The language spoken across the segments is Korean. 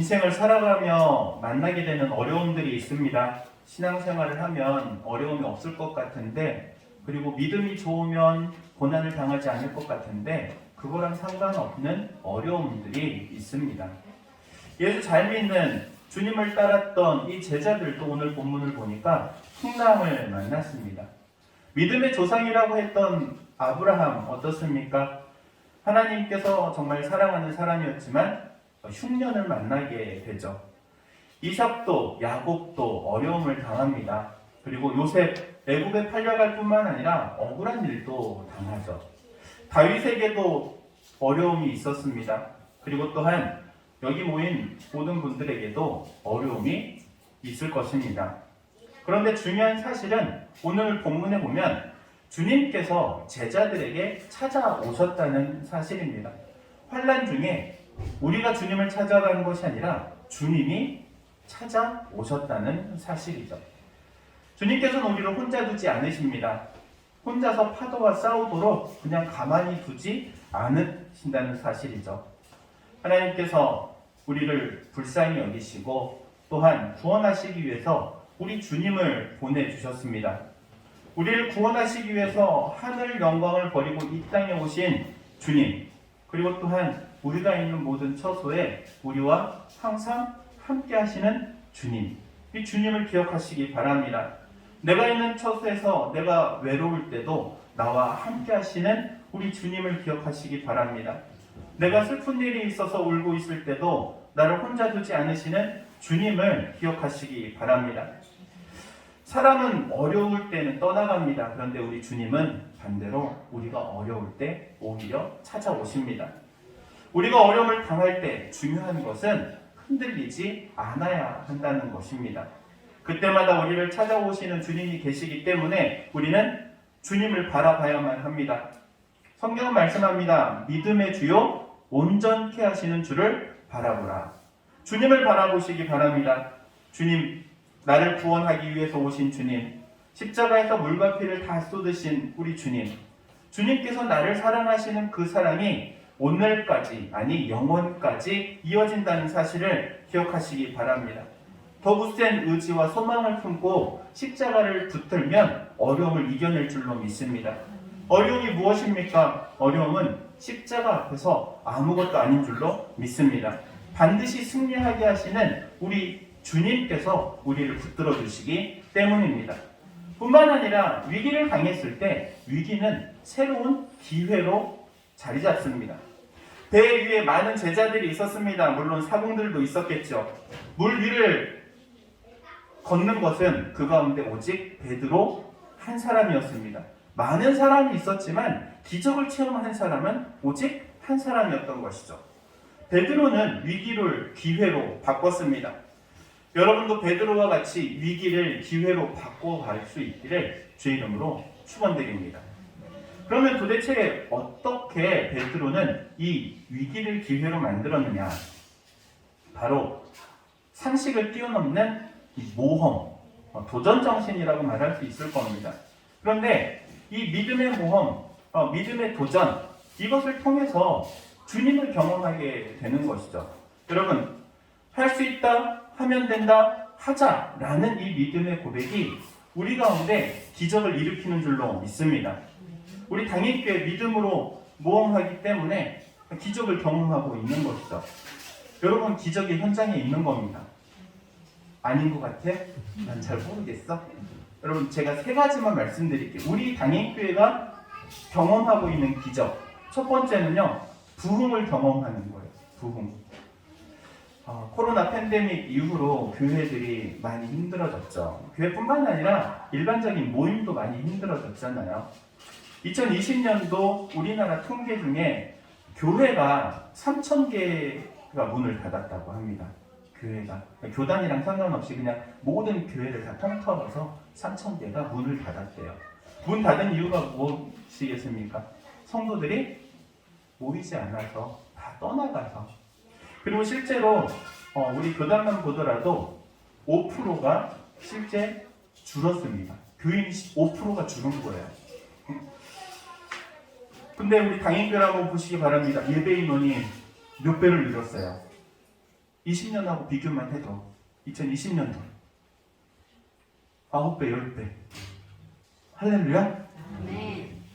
인생을 살아가며 만나게 되는 어려움들이 있습니다. 신앙생활을 하면 어려움이 없을 것 같은데, 그리고 믿음이 좋으면 고난을 당하지 않을 것 같은데 그거랑 상관없는 어려움들이 있습니다. 예수 잘 믿는 주님을 따랐던 이 제자들도 오늘 본문을 보니까 풍랑을 만났습니다. 믿음의 조상이라고 했던 아브라함 어떻습니까? 하나님께서 정말 사랑하는 사람이었지만 흉년을 만나게 되죠. 이삭도 야곱도 어려움을 당합니다. 그리고 요셉 애굽에 팔려갈 뿐만 아니라 억울한 일도 당하죠. 다윗에게도 어려움이 있었습니다. 그리고 또한 여기 모인 모든 분들에게도 어려움이 있을 것입니다. 그런데 중요한 사실은 오늘 본문에 보면 주님께서 제자들에게 찾아오셨다는 사실입니다. 환난 중에 우리가 주님을 찾아가는 것이 아니라 주님이 찾아오셨다는 사실이죠. 주님께서는 우리를 혼자 두지 않으십니다. 혼자서 파도와 싸우도록 그냥 가만히 두지 않으신다는 사실이죠. 하나님께서 우리를 불쌍히 여기시고 또한 구원하시기 위해서 우리 주님을 보내주셨습니다. 우리를 구원하시기 위해서 하늘 영광을 버리고 이 땅에 오신 주님, 그리고 또한 우리가 있는 모든 처소에 우리와 항상 함께 하시는 주님, 이 주님을 기억하시기 바랍니다. 내가 있는 처소에서 내가 외로울 때도 나와 함께 하시는 우리 주님을 기억하시기 바랍니다. 내가 슬픈 일이 있어서 울고 있을 때도 나를 혼자 두지 않으시는 주님을 기억하시기 바랍니다. 사람은 어려울 때는 떠나갑니다. 그런데 우리 주님은 반대로 우리가 어려울 때 오히려 찾아오십니다. 우리가 어려움을 당할 때 중요한 것은 흔들리지 않아야 한다는 것입니다. 그때마다 우리를 찾아오시는 주님이 계시기 때문에 우리는 주님을 바라봐야만 합니다. 성경은 말씀합니다. 믿음의 주요 온전케 하시는 주를 바라보라. 주님을 바라보시기 바랍니다. 주님, 나를 구원하기 위해서 오신 주님, 십자가에서 물과 피를 다 쏟으신 우리 주님, 주님께서 나를 사랑하시는 그 사랑이 오늘까지, 아니 영원까지 이어진다는 사실을 기억하시기 바랍니다. 더 굳센 의지와 소망을 품고 십자가를 붙들면 어려움을 이겨낼 줄로 믿습니다. 어려움이 무엇입니까? 어려움은 십자가 앞에서 아무것도 아닌 줄로 믿습니다. 반드시 승리하게 하시는 우리 주님께서 우리를 붙들어 주시기 때문입니다. 뿐만 아니라 위기를 당했을 때 위기는 새로운 기회로 자리 잡습니다. 배 위에 많은 제자들이 있었습니다. 물론 사공들도 있었겠죠. 물 위를 걷는 것은 그 가운데 오직 베드로 한 사람이었습니다. 많은 사람이 있었지만 기적을 체험한 사람은 오직 한 사람이었던 것이죠. 베드로는 위기를 기회로 바꿨습니다. 여러분도 베드로와 같이 위기를 기회로 바꿔갈 수 있기를 주의 이름으로 축원드립니다. 그러면 도대체 어떻게 베드로는 이 위기를 기회로 만들었느냐? 바로 상식을 뛰어넘는 모험, 도전 정신이라고 말할 수 있을 겁니다. 그런데 이 믿음의 모험, 믿음의 도전, 이것을 통해서 주님을 경험하게 되는 것이죠. 여러분, 할 수 있다, 하면 된다, 하자라는 이 믿음의 고백이 우리 가운데 기적을 일으키는 줄로 믿습니다. 우리 당일교회 믿음으로 모험하기 때문에 기적을 경험하고 있는 것이죠. 여러분, 기적이 현장에 있는 겁니다. 아닌 것 같아? 난 잘 모르겠어. 여러분, 제가 세 가지만 말씀드릴게요. 우리 당일교회가 경험하고 있는 기적. 첫 번째는요, 부흥을 경험하는 거예요. 부흥. 코로나 팬데믹 이후로 교회들이 많이 힘들어졌죠. 교회뿐만 아니라 일반적인 모임도 많이 힘들어졌잖아요. 2020년도 우리나라 통계 중에 교회가 3,000개가 문을 닫았다고 합니다. 교회가. 교단이랑 상관없이 그냥 모든 교회를 다 통틀어서 3,000개가 문을 닫았대요. 문 닫은 이유가 무엇이겠습니까? 성도들이 모이지 않아서 다 떠나가서. 그리고 실제로 우리 교단만 보더라도 5%가 실제 줄었습니다. 교인이 5%가 줄은 거예요. 근데 우리 당인교회 한번 보시기 바랍니다. 예배 인원이 몇 배를 늘었어요. 20년하고 비교만 해도 2020년도 9배, 10배. 할렐루야?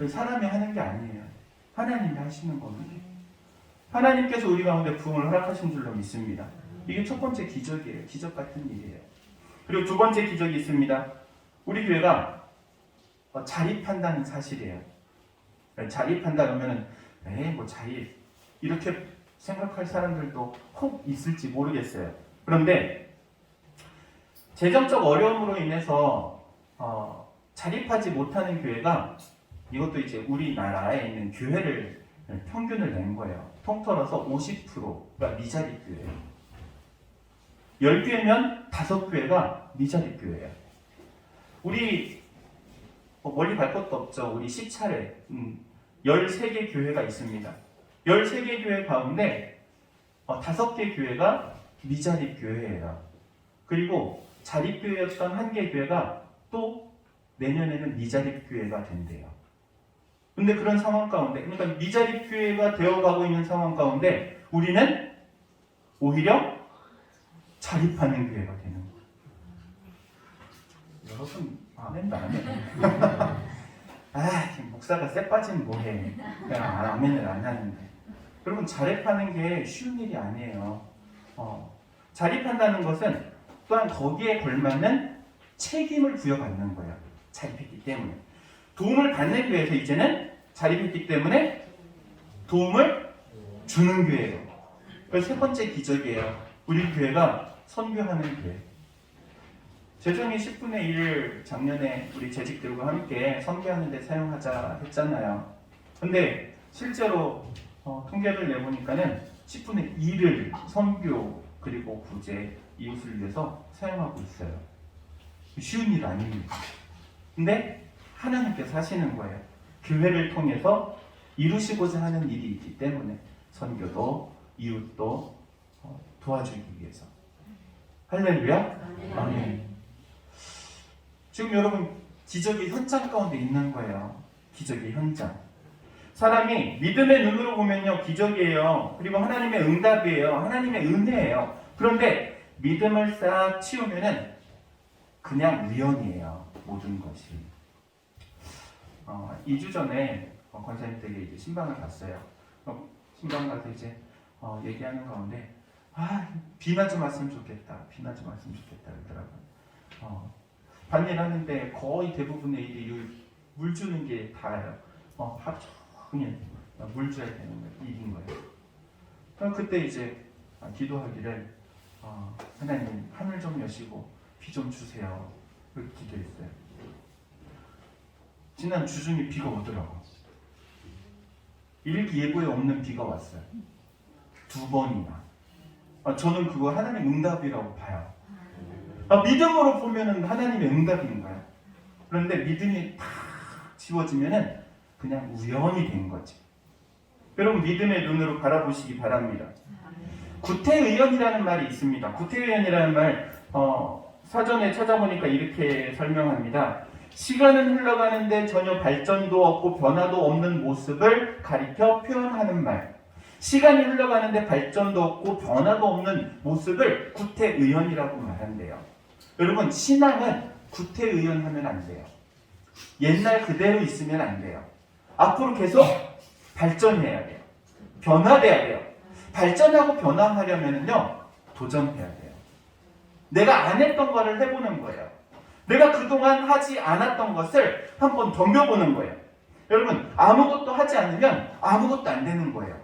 사람이 하는 게 아니에요. 하나님이 하시는 겁니다. 하나님께서 우리 가운데 부흥을 허락하신 줄로 믿습니다. 이게 첫 번째 기적이에요. 기적 같은 일이에요. 그리고 두 번째 기적이 있습니다. 우리 교회가 자립한다는 사실이에요. 자립한다 그러면은 뭐 자립 이렇게 생각할 사람들도 혹 있을지 모르겠어요. 그런데 재정적 어려움으로 인해서 자립하지 못하는 교회가 이것도 이제 우리나라에 있는 교회를 평균을 낸 거예요. 통틀어서 50%가 미자립 교회예요. 10교회면 5교회가 미자립 교회예요. 우리 멀리 갈 것도 없죠. 우리 시차례 13개 교회가 있습니다. 13개 교회 가운데 5개 교회가 미자립 교회예요. 그리고 자립교회였던 1개 교회가 또 내년에는 미자립 교회가 된대요. 근데 그런 상황 가운데, 그러니까 미자립 교회가 되어가고 있는 상황 가운데 우리는 오히려 자립하는 교회가 되는 거예요. 여러분 아멘도 안 해. 목사가 쎄 빠지면 뭐해. 그냥 아멘을 안 하는데. 여러분 자립하는 게 쉬운 일이 아니에요. 자립한다는 것은 또한 거기에 걸맞는 책임을 부여받는 거예요. 자립했기 때문에. 도움을 받는 교회에서 이제는 자립했기 때문에 도움을 주는 교회예요. 그래서 세 번째 기적이에요. 우리 교회가 선교하는 교회. 재정의 10분의 1을 작년에 우리 재직들과 함께 선교하는 데 사용하자 했잖아요. 근데 실제로 통계를 내보니까는 10분의 1을 선교 그리고 구제 이웃을 위해서 사용하고 있어요. 쉬운 일 아닙니다. 근데 하나님께서 하시는 거예요. 교회를 통해서 이루시고자 하는 일이 있기 때문에 선교도 이웃도 도와주기 위해서. 할렐루야? 아멘. 지금 여러분 기적의 현장 가운데 있는 거예요. 기적의 현장. 사람이 믿음의 눈으로 보면요 기적이에요. 그리고 하나님의 응답이에요. 하나님의 은혜예요. 그런데 믿음을 싹 치우면은 그냥 우연이에요. 모든 것이. 2주 전에 권사님 댁에 이제 신방을 갔어요. 신방 가서 이제 얘기하는 가운데 비나 좀 왔으면 좋겠다. 비나 좀 왔으면 좋겠다 그러더라고요. 반일 하는데 거의 대부분의 일이 물 주는 게 다예요. 하루 종일 물 줘야 되는 일인 거예요. 그럼 그때 이제 기도하기를 하나님 하늘 좀 여시고 비 좀 주세요. 그렇게 기도했어요. 지난 주 중에 비가 오더라고. 일기예보에 없는 비가 왔어요. 2번이나. 저는 그거 하나님 응답이라고 봐요. 믿음으로 보면은 하나님의 응답인 거예요. 그런데 믿음이 탁 지워지면은 그냥 우연이 된 거지. 여러분 믿음의 눈으로 바라보시기 바랍니다. 구태의연이라는 말이 있습니다. 구태의연이라는 말 사전에 찾아보니까 이렇게 설명합니다. 시간은 흘러가는데 전혀 발전도 없고 변화도 없는 모습을 가리켜 표현하는 말. 시간이 흘러가는데 발전도 없고 변화도 없는 모습을 구태의연이라고 말한대요. 여러분 신앙은 구태의연하면 안 돼요. 옛날 그대로 있으면 안 돼요. 앞으로 계속 발전해야 돼요. 변화돼야 돼요. 발전하고 변화하려면요 도전해야 돼요. 내가 안 했던 거를 해보는 거예요. 내가 그동안 하지 않았던 것을 한번 덤벼보는 거예요. 여러분 아무것도 하지 않으면 아무것도 안 되는 거예요.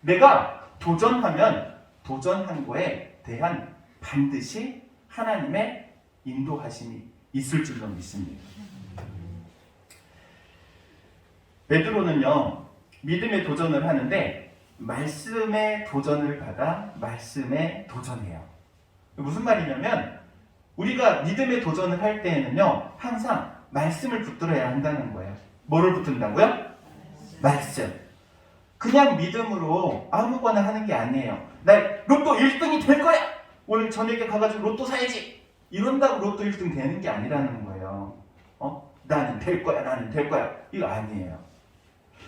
내가 도전하면 도전한 거에 대한 반드시 하나님의 인도하심이 있을 줄로 믿습니다. 베드로는요 믿음의 도전을 하는데 말씀의 도전을 받아 말씀에 도전해요. 무슨 말이냐면 우리가 믿음의 도전을 할 때에는요 항상 말씀을 붙들어야 한다는 거예요. 뭐를 붙든다고요? 말씀. 그냥 믿음으로 아무거나 하는 게 아니에요. 나 로또 1등이 될 거야! 오늘 저녁에 가가지고 로또 사야지! 이런다고 로또 1등 되는 게 아니라는 거예요. 나는 될 거야, 나는 될 거야. 이거 아니에요.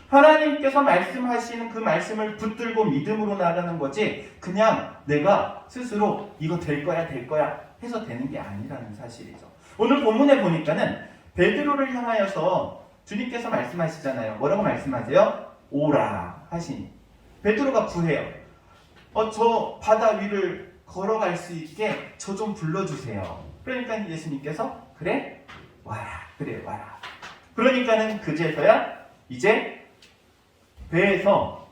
하나님께서 말씀하시는 그 말씀을 붙들고 믿음으로 나가는 거지 그냥 내가 스스로 이거 될 거야 해서 되는 게 아니라는 사실이죠. 오늘 본문에 보니까는 베드로를 향하여서 주님께서 말씀하시잖아요. 뭐라고 말씀하세요? 오라 하시니 베드로가 구해요. 저 바다 위를 걸어갈 수 있게 저 좀 불러주세요. 그러니까 예수님께서 그래 와라 그러니까는 그제서야 이제 배에서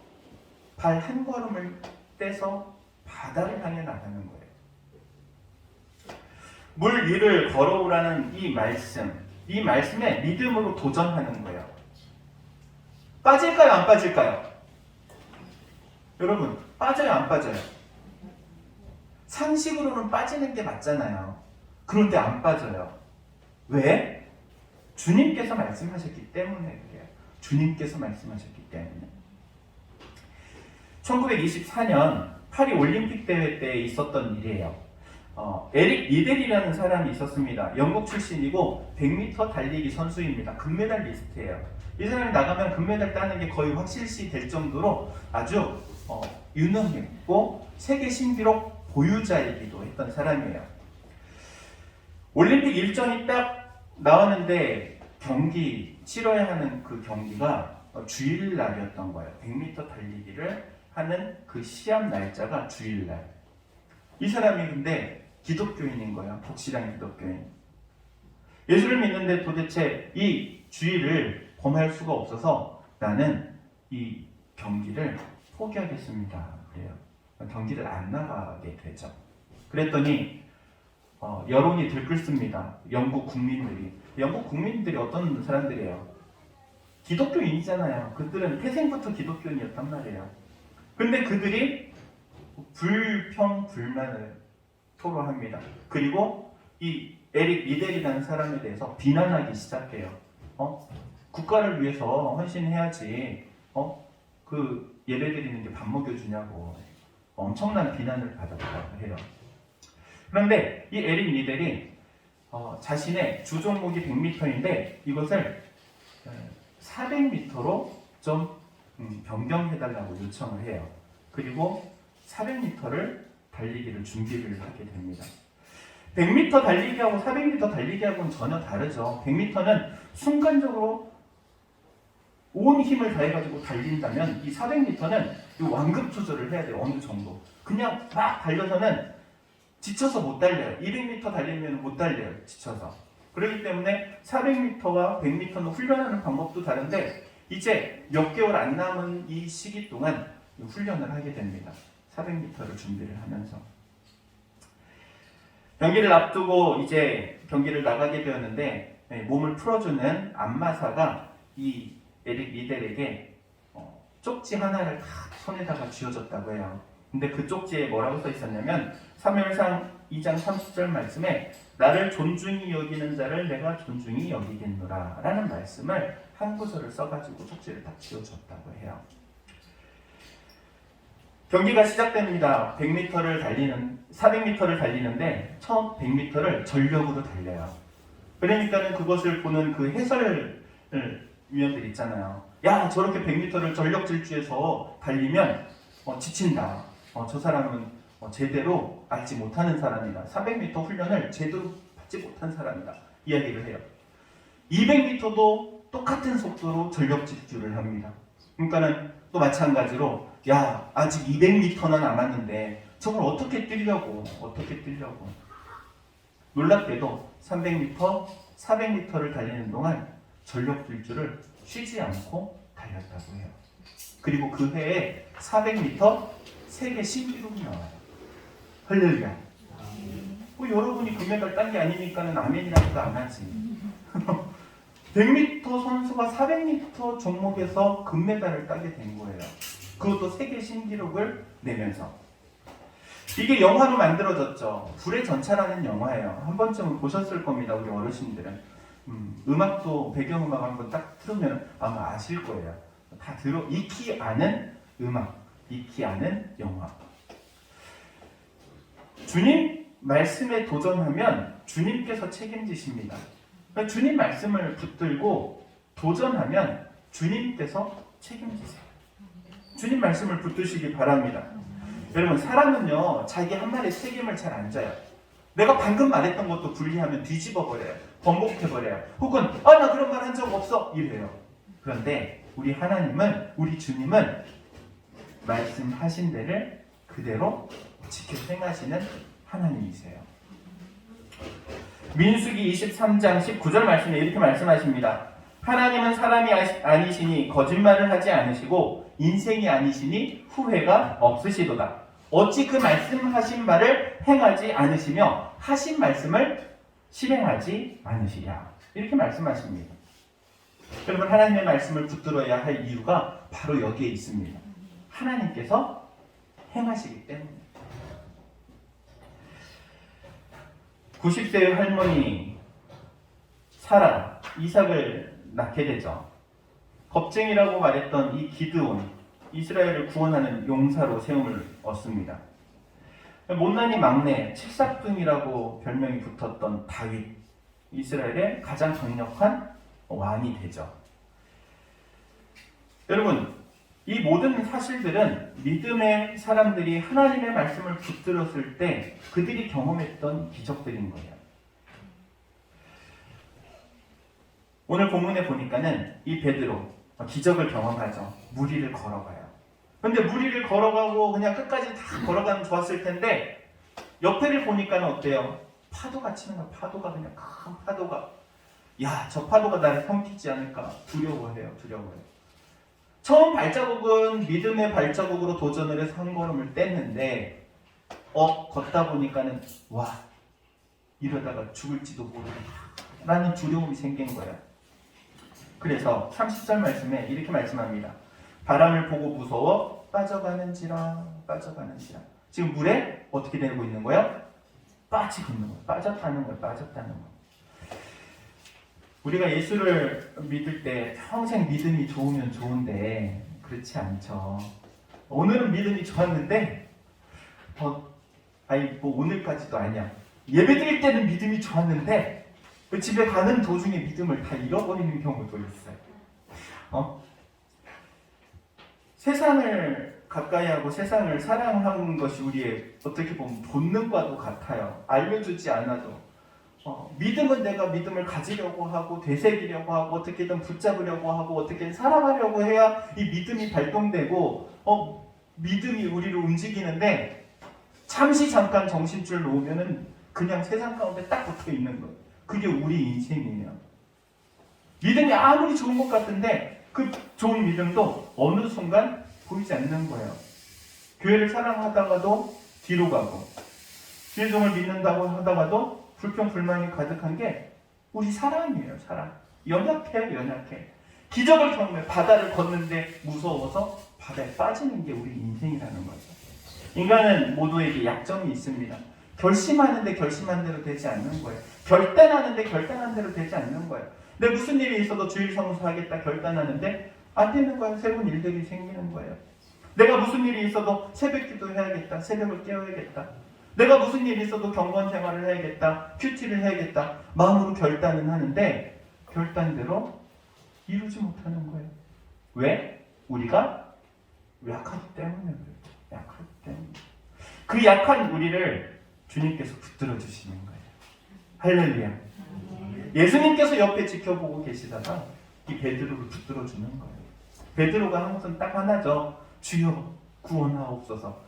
발 한 걸음을 떼서 바다를 향해 나가는 거예요. 물 위를 걸어오라는 이 말씀에 믿음으로 도전하는 거예요. 빠질까요? 안 빠질까요? 여러분, 빠져요? 안 빠져요? 상식으로는 빠지는 게 맞잖아요. 그런데 안 빠져요. 왜? 주님께서 말씀하셨기 때문에 그래요. 주님께서 말씀하셨기 때문에. 1924년 파리 올림픽 대회 때 있었던 일이에요. 에릭 리델이라는 사람이 있었습니다. 영국 출신이고 100m 달리기 선수입니다. 금메달리스트예요. 이 사람이 나가면 금메달 따는 게 거의 확실시 될 정도로 아주 유능했고 세계 신기록 보유자이기도 했던 사람이에요. 올림픽 일정이 딱 나왔는데 경기 치러야 하는 그 경기가 주일날이었던 거예요. 100m 달리기를 하는 그 시합 날짜가 주일날. 이 사람이 근데 기독교인인 거예요. 독실한 기독교인. 예수를 믿는데 도대체 이 주일을 범할 수가 없어서 나는 이 경기를 포기하겠습니다. 그래요. 경기를 안 나가게 되죠. 그랬더니 여론이 들끓습니다. 영국 국민들이 어떤 사람들이에요? 기독교인이잖아요. 그들은 태생부터 기독교인이었단 말이에요. 근데 그들이 불평불만을 토로합니다. 그리고 이 에릭 리델이라는 사람에 대해서 비난하기 시작해요. 국가를 위해서 헌신해야지. 그 예배드리는 게 밥 먹여주냐고 엄청난 비난을 받았다고 해요. 그런데 이 에릭 리델이 자신의 주 종목이 100m인데 이것을 400m로 좀 변경해달라고 요청을 해요. 그리고 400m를 달리기를 준비를 하게 됩니다. 100m 달리기하고 400m 달리기하고는 전혀 다르죠. 100m는 순간적으로 온 힘을 다해가지고 달린다면 이 400m는 완급 조절을 해야 돼요. 어느 정도. 그냥 막 달려서는 지쳐서 못 달려요. 200m 달리면 못 달려요. 지쳐서. 그렇기 때문에 400m와 100m는 훈련하는 방법도 다른데 이제 몇 개월 안 남은 이 시기 동안 훈련을 하게 됩니다. 400m를 준비를 하면서. 경기를 앞두고 이제 경기를 나가게 되었는데 몸을 풀어주는 안마사가 이 에릭 리델에게 쪽지 하나를 다 손에다가 쥐어줬다고 해요. 근데 그 쪽지에 뭐라고 써 있었냐면 사무엘상 2장 30절 말씀에 나를 존중히 여기는 자를 내가 존중히 여기겠노라 라는 말씀을 한 구절을 써가지고 쪽지를 딱 쥐어줬다고 해요. 경기가 시작됩니다. 400m를 달리는데 처음 100m를 전력으로 달려요. 그러니까는 그것을 보는 그 해설위원들 있잖아요. 야, 저렇게 100m를 전력 질주해서 달리면 지친다. 저 사람은 제대로 알지 못하는 사람이다. 400m 훈련을 제대로 받지 못한 사람이다. 이야기를 해요. 200m도 똑같은 속도로 전력 질주를 합니다. 그러니까는 또 마찬가지로 야, 아직 200m나 남았는데 저걸 어떻게 뛰려고. 놀랍게도 300m, 400m를 달리는 동안 전력 질주를 쉬지 않고 달렸다고 해요. 그리고 그 해에 400m 세계 신기록이 나와요. 할렐루야. 여러분이 금메달 딴 게 아니니까는 아멘이라고 안 하지. 100m 선수가 400m 종목에서 금메달을 따게 된 거예요. 그것도 세계 신기록을 내면서. 이게 영화로 만들어졌죠. 불의 전차라는 영화예요. 한 번쯤은 보셨을 겁니다. 우리 어르신들은. 음악도 배경음악 한번 딱 틀으면 아마 아실 거예요. 다 익히 아는 음악, 익히 아는 영화. 주님 말씀에 도전하면 주님께서 책임지십니다. 그러니까 주님 말씀을 붙들고 도전하면 주님께서 책임지세요. 주님 말씀을 붙드시기 바랍니다. 여러분, 사람은요 자기 한 말에 책임을 잘 안 져요. 내가 방금 말했던 것도 분리하면 뒤집어 버려요. 번복해 버려요. 혹은 나 그런 말 한 적 없어 이래요. 그런데 우리 하나님은, 우리 주님은 말씀하신 데를 그대로 지켜 행하시는 하나님이세요. 민수기 23장 19절 말씀에 이렇게 말씀하십니다. 하나님은 사람이 아니시니 거짓말을 하지 않으시고 인생이 아니시니 후회가 없으시도다. 어찌 그 말씀하신 바를 행하지 않으시며 하신 말씀을 실행하지 않으시랴. 이렇게 말씀하십니다. 여러분, 하나님의 말씀을 붙들어야 할 이유가 바로 여기에 있습니다. 하나님께서 행하시기 때문에. 90세의 할머니 사라, 이삭을 낳게 되죠. 겁쟁이라고 말했던 이 기드온, 이스라엘을 구원하는 용사로 세움을 얻습니다. 못난이 막내, 칠삭둥이라고 별명이 붙었던 다윗, 이스라엘의 가장 강력한 왕이 되죠. 여러분, 이 모든 사실들은 믿음의 사람들이 하나님의 말씀을 붙들었을 때 그들이 경험했던 기적들인 거예요. 오늘 본문에 보니까는 이 베드로 기적을 경험하죠. 무리를 걸어가요. 근데 무리를 걸어가고 그냥 끝까지 다 걸어가면 좋았을 텐데 옆에를 보니까는 어때요? 파도가 치는 거야. 파도가 그냥 큰 파도가. 야, 저 파도가 나를 삼키지 않을까 두려워해요. 처음 발자국은 믿음의 발자국으로 도전을 해서 한 걸음을 뗐는데 걷다 보니까는 와, 이러다가 죽을지도 모르겠다 라는 두려움이 생긴 거예요. 그래서 30절 말씀에 이렇게 말씀합니다. 바람을 보고 무서워 빠져가는지라. 지금 물에 어떻게 되고 있는 거예요? 빠지고 있는 거예요. 빠졌다는 거예요. 우리가 예수를 믿을 때 평생 믿음이 좋으면 좋은데 그렇지 않죠. 오늘은 믿음이 좋았는데 오늘까지도 아니야. 예배드릴 때는 믿음이 좋았는데 집에 가는 도중에 믿음을 다 잃어버리는 경우도 있어요. 세상을 가까이 하고 세상을 사랑하는 것이 우리의 어떻게 보면 본능과도 같아요. 알려주지 않아도. 믿음은 내가 믿음을 가지려고 하고 되새기려고 하고 어떻게든 붙잡으려고 하고 어떻게든 살아가려고 해야 이 믿음이 발동되고 믿음이 우리를 움직이는데 잠시 잠깐 정신줄 놓으면은 그냥 세상 가운데 딱 붙어 있는 거예요. 그게 우리 인생이에요. 믿음이 아무리 좋은 것 같은데 그 좋은 믿음도 어느 순간 보이지 않는 거예요. 교회를 사랑하다가도 뒤로 가고 주의종을 믿는다고 하다가도 불평 불만이 가득한 게 우리 사람이에요. 사람. 연약해. 기적을 경험해. 바다를 걷는데 무서워서 바다에 빠지는 게 우리 인생이라는 거죠. 인간은 모두에게 약점이 있습니다. 결심하는데 결심한 대로 되지 않는 거예요. 결단하는데 결단한 대로 되지 않는 거예요. 근데 무슨 일이 있어도 주일 성수하겠다 결단하는데 안 되는 거예요. 새로운 일들이 생기는 거예요. 내가 무슨 일이 있어도 새벽 기도 해야겠다. 새벽을 깨워야겠다. 내가 무슨 일이 있어도 경건 생활을 해야겠다. 큐티를 해야겠다. 마음으로 결단은 하는데 결단대로 이루지 못하는 거예요. 왜? 우리가 약하기 때문에 그래요. 그 약한 우리를 주님께서 붙들어 주시는 거예요. 할렐루야. 예수님께서 옆에 지켜보고 계시다가 이 베드로를 붙들어 주는 거예요. 베드로가 한 것은 딱 하나죠. 주여 구원하옵소서.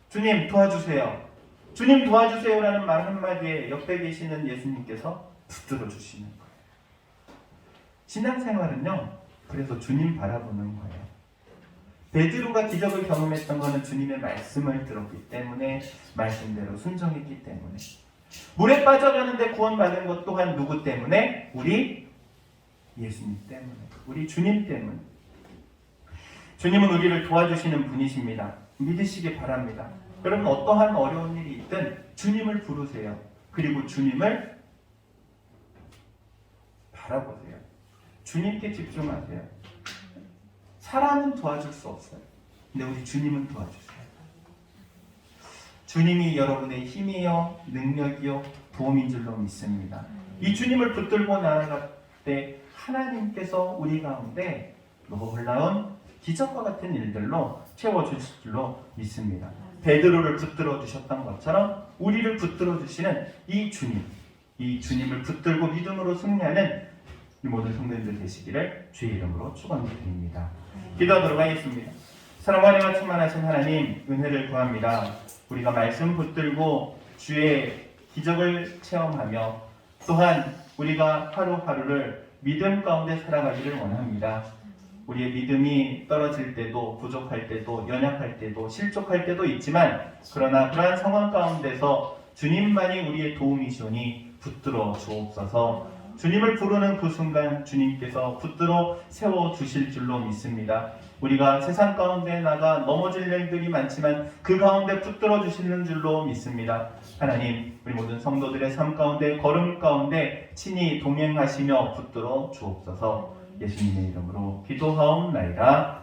주님 도와주세요. 주님 도와주세요라는 말 한마디에 옆에 계시는 예수님께서 붙들어 주시는 거예요. 신앙생활은요, 그래서 주님 바라보는 거예요. 베드로가 기적을 경험했던 것은 주님의 말씀을 들었기 때문에, 말씀대로 순종했기 때문에. 물에 빠져가는데 구원받은 것 또한 누구 때문에? 우리 예수님 때문에, 우리 주님 때문에. 주님은 우리를 도와주시는 분이십니다. 믿으시기 바랍니다. 여러분, 어떠한 어려운 일이 있든 주님을 부르세요. 그리고 주님을 바라보세요. 주님께 집중하세요. 사람은 도와줄 수 없어요. 근데 우리 주님은 도와주세요. 주님이 여러분의 힘이요, 능력이요, 도움인 줄로 믿습니다. 이 주님을 붙들고 나아갈 때 하나님께서 우리 가운데 놀라운 기적과 같은 일들로 채워주실 줄로 믿습니다. 베드로를 붙들어 주셨던 것처럼 우리를 붙들어 주시는 이 주님을 붙들고 믿음으로 승리하는 이 모든 성도님들 되시기를 주의 이름으로 축원드립니다. 기도하도록 하겠습니다. 사랑과 충만하신 하나님, 은혜를 구합니다. 우리가 말씀 붙들고 주의 기적을 체험하며 또한 우리가 하루하루를 믿음 가운데 살아가기를 원합니다. 우리의 믿음이 떨어질 때도, 부족할 때도, 연약할 때도, 실족할 때도 있지만, 그러나 그러한 상황 가운데서 주님만이 우리의 도움이시오니 붙들어 주옵소서. 주님을 부르는 그 순간 주님께서 붙들어 세워주실 줄로 믿습니다. 우리가 세상 가운데 나가 넘어질 일들이 많지만 그 가운데 붙들어 주시는 줄로 믿습니다. 하나님, 우리 모든 성도들의 삶 가운데, 걸음 가운데 친히 동행하시며 붙들어 주옵소서. 예수님의 이름으로 기도하옵나이다.